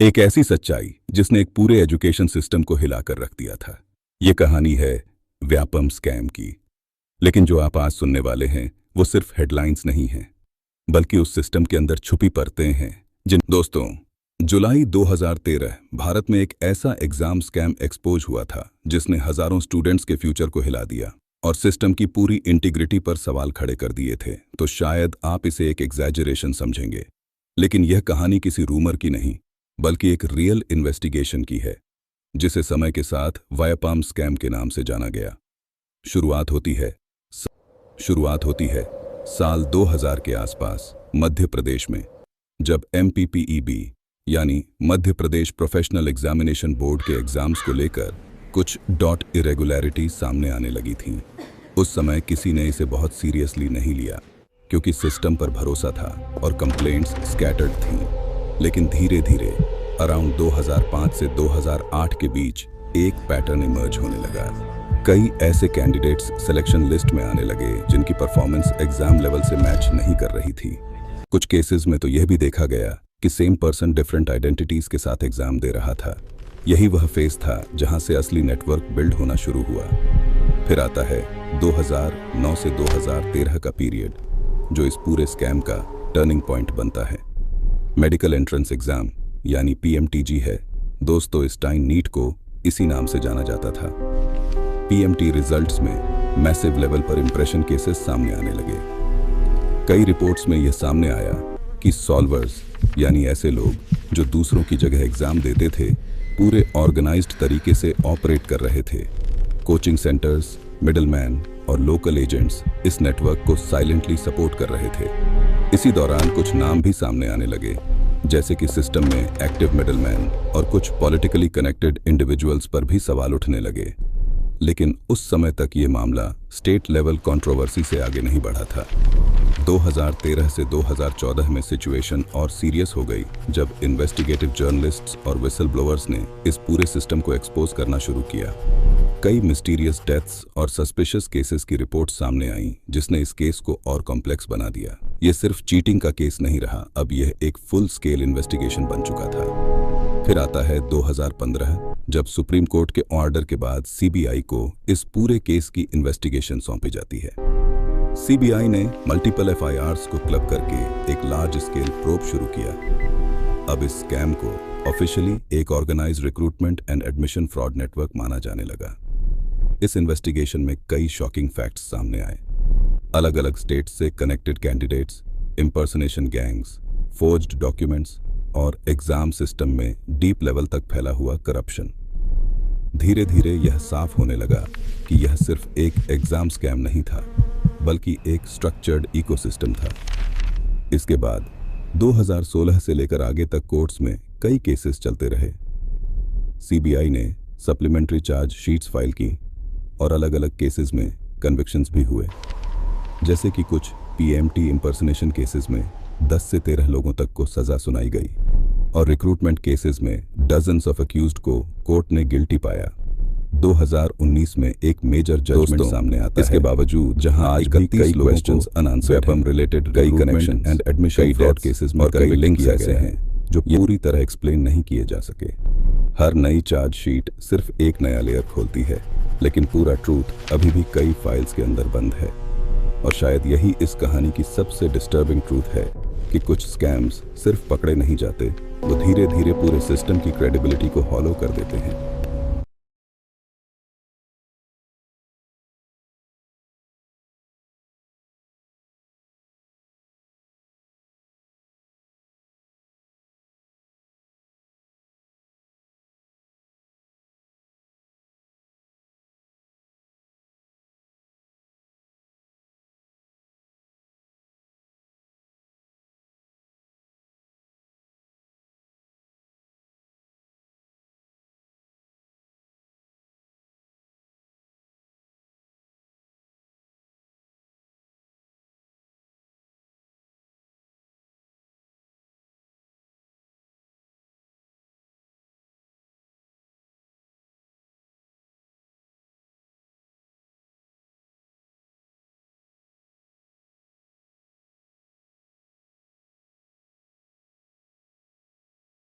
एक ऐसी सच्चाई जिसने एक पूरे एजुकेशन सिस्टम को हिलाकर रख दिया था। ये कहानी है व्यापम स्कैम की। लेकिन जो आप आज सुनने वाले हैं वो सिर्फ हेडलाइंस नहीं हैं, बल्कि उस सिस्टम के अंदर छुपी परतें हैं जिन दोस्तों, जुलाई 2013 भारत में एक ऐसा एग्जाम स्कैम एक्सपोज हुआ था जिसने हजारों स्टूडेंट्स के फ्यूचर को हिला दिया और सिस्टम की पूरी इंटीग्रिटी पर सवाल खड़े कर दिए थे। तो शायद आप इसे एक एग्जैजरेशन समझेंगे, लेकिन यह कहानी किसी रूमर की नहीं बल्कि एक रियल इन्वेस्टिगेशन की है, जिसे समय के साथ व्यापम स्कैम के नाम से जाना गया। शुरुआत होती है साल 2000 के आसपास मध्य प्रदेश में, जब MPPEB यानी Madhya Pradesh professional examination board के एग्जाम्स को लेकर कुछ इरेगुलरिटी सामने आने लगी थीं। उस समय किसी ने इसे बहुत सीरियसली नहीं लिया क्योंकि सिस्टम पर भरोसा था और कंप्लेंट्स स्कैटर्ड थीं। लेकिन धीरे धीरे अराउंड 2005 से 2008 के बीच एक पैटर्न इमर्ज होने लगा। कई ऐसे कैंडिडेट्स सिलेक्शन लिस्ट में आने लगे जिनकी परफॉर्मेंस एग्जाम लेवल से मैच नहीं कर रही थी। कुछ केसेस में तो यह भी देखा गया कि सेम पर्सन डिफरेंट आइडेंटिटीज के साथ एग्जाम दे रहा था। यही वह फेज था जहां से असली नेटवर्क बिल्ड होना शुरू हुआ। फिर आता है 2009 से 2013 का पीरियड, जो इस पूरे स्कैम का टर्निंग पॉइंट बनता है। मेडिकल एंट्रेंस एग्जाम यानी PMTG है। दोस्तों, इस टाइम नीट को इसी नाम से जाना जाता था। PMT रिजल्ट्स में मैसिव लेवल पर इंप्रेशन केसेस सामने आने लगे। कई रिपोर्ट्स में यह सामने आया कि सॉल्वर्स यानी ऐसे लोग जो दूसरों की जगह एग्जाम देते थे, पूरे ऑर्गेनाइज्ड तरीके से ऑपरेट कर रहे थे। कोचिंग सेंटर्स, मिडलमैन और लोकल एजेंट्स इस नेटवर्क को साइलेंटली सपोर्ट कर रहे थे। इसी दौरान कुछ नाम भी सामने आने लगे, जैसे कि सिस्टम में एक्टिव मिडलमैन और कुछ पॉलिटिकली कनेक्टेड इंडिविजुअल्स पर भी सवाल उठने लगे। लेकिन उस समय तक ये मामला स्टेट लेवल कंट्रोवर्सी से आगे नहीं बढ़ा था। 2013 से 2014 में सिचुएशन और सीरियस हो गई जब इन्वेस्टिगेटिव जर्नलिस्ट्स और विसल ब्लोअर्स ने इस पूरे सिस्टम को एक्सपोज करना शुरू किया। कई मिस्टीरियस डेथ्स और सस्पिशियस केसेस की रिपोर्ट सामने आई, जिसने इस केस को और कॉम्प्लेक्स बना दिया। यह सिर्फ चीटिंग का केस नहीं रहा, अब यह एक फुल स्केल इन्वेस्टिगेशन बन चुका था। फिर आता है 2015, जब सुप्रीम कोर्ट के ऑर्डर के बाद CBI को इस पूरे केस की इन्वेस्टिगेशन सौंपी जाती है। CBI ने मल्टीपल FIRs को क्लब करके एक लार्ज स्केल प्रोब शुरू किया। अब इस स्कैम को ऑफिशियली एक organised recruitment and admission fraud network माना जाने लगा। इस इन्वेस्टिगेशन में कई शॉकिंग फैक्ट्स सामने आए। अलग अलग स्टेट्स से connected candidates, impersonation gangs, forged documents और एग्जाम सिस्टम में डीप लेवल तक फैला हुआ करप्शन। धीरे धीरे यह साफ होने लगा कि यह सिर्फ एक एग्जाम स्कैम नहीं था, बल्कि एक स्ट्रक्चर्ड इकोसिस्टम था। इसके बाद 2016 से लेकर आगे तक कोर्ट्स में कई केसेस चलते रहे। CBI ने सप्लीमेंट्री चार्ज शीट्स फाइल की और अलग अलग केसेस में कन्विक्शंस भी हुए, जैसे कि कुछ PMT इंपर्सनेशन केसेस में 10 से 13 लोगों तक को सजा सुनाई गई और रिक्रूटमेंट केसेस में डजन्स ऑफ अक्यूज्ड को कोर्ट ने गिल्टी पाया। 2019 में एक मेजर जजमेंट सामने आता है। इसके बावजूद जहां आज कई क्वेश्चंस अनआंसर्ड हैं, रिलेटेड कई connection and admission fraud cases में कई लिंक्स ऐसे हैं जो पूरी तरह एक्सप्लेन नहीं किए जा सके। हर नई चार्ज शीट सिर्फ एक नया लेयर खोलती है, लेकिन पूरा ट्रूथ अभी भी कई फाइल्स के अंदर बंद है। और शायद यही इस कहानी की सबसे डिस्टर्बिंग ट्रूथ है कि कुछ स्कैम्स सिर्फ पकड़े नहीं जाते, वो धीरे धीरे पूरे सिस्टम की क्रेडिबिलिटी को हॉलो कर देते हैं।